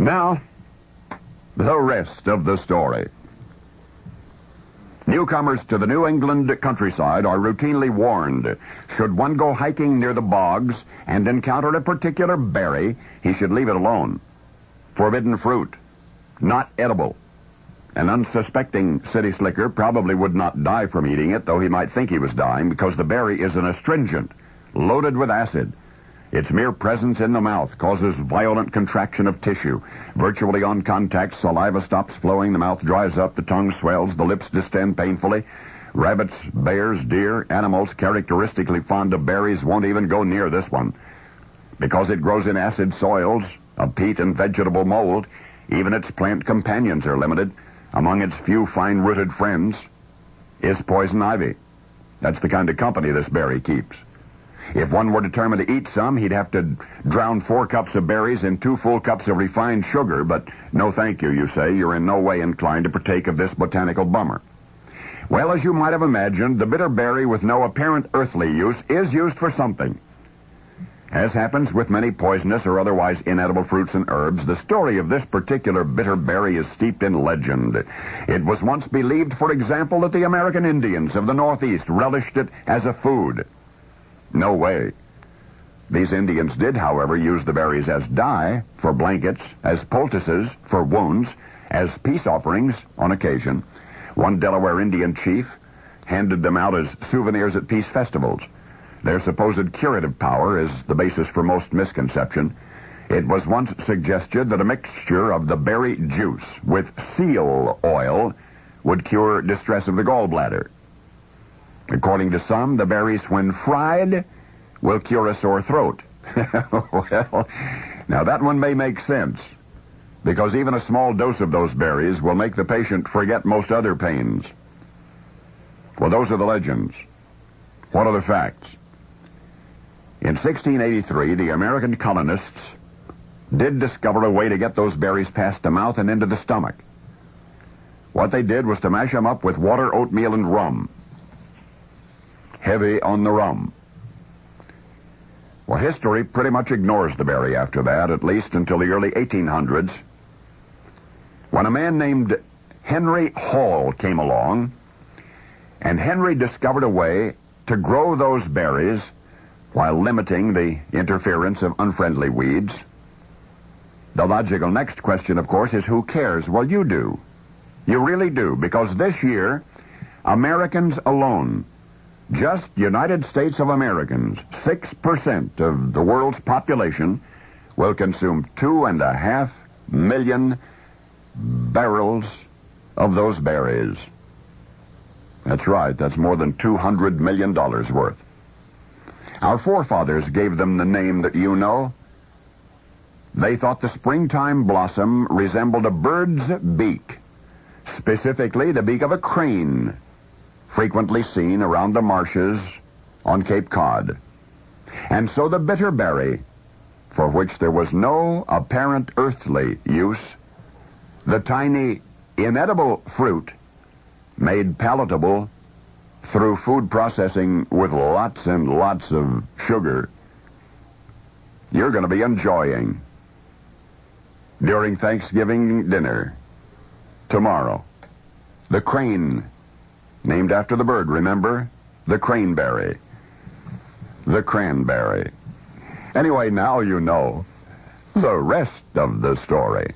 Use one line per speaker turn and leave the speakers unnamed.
Now, the rest of the story. Newcomers to the New England countryside are routinely warned, should one go hiking near the bogs and encounter a particular berry, he should leave it alone. Forbidden fruit. Not edible. An unsuspecting city slicker probably would not die from eating it, though he might think he was dying, because the berry is an astringent, loaded with acid. Its mere presence in the mouth causes violent contraction of tissue. Virtually on contact, saliva stops flowing, the mouth dries up, the tongue swells, the lips distend painfully. Rabbits, bears, deer, animals characteristically fond of berries won't even go near this one. Because it grows in acid soils of peat and vegetable mold, even its plant companions are limited. Among its few fine-rooted friends is poison ivy. That's the kind of company this berry keeps. If one were determined to eat some, he'd have to drown 4 cups of berries in 2 full cups of refined sugar, but no thank you, you say. You're in no way inclined to partake of this botanical bummer. Well, as you might have imagined, the bitter berry with no apparent earthly use is used for something. As happens with many poisonous or otherwise inedible fruits and herbs, the story of this particular bitter berry is steeped in legend. It was once believed, for example, that the American Indians of the Northeast relished it as a food. No way. These Indians did, however, use the berries as dye for blankets, as poultices for wounds, as peace offerings on occasion. One Delaware Indian chief handed them out as souvenirs at peace festivals. Their supposed curative power is the basis for most misconception. It was once suggested that a mixture of the berry juice with seal oil would cure distress of the gallbladder. According to some, the berries, when fried, will cure a sore throat. Well, now that one may make sense, because even a small dose of those berries will make the patient forget most other pains. Well, those are the legends. What are the facts? In 1683, the American colonists did discover a way to get those berries past the mouth and into the stomach. What they did was to mash them up with water, oatmeal, and rum. Heavy on the rum. Well, history pretty much ignores the berry after that, at least until the early 1800s, when a man named Henry Hall came along, and Henry discovered a way to grow those berries while limiting the interference of unfriendly weeds. The logical next question, of course, is who cares? Well, you do. You really do, because this year, Americans alone, just United States of Americans, 6% of the world's population, will consume 2.5 million barrels of those berries. That's right, that's more than $200 million worth. Our forefathers gave them the name that you know. They thought the springtime blossom resembled a bird's beak, specifically the beak of a crane, frequently seen around the marshes on Cape Cod. And so the bitter berry, for which there was no apparent earthly use, the tiny, inedible fruit made palatable through food processing with lots and lots of sugar, you're going to be enjoying during Thanksgiving dinner tomorrow. The crane, named after the bird, remember? The cranberry. The cranberry. Anyway, now you know the rest of the story.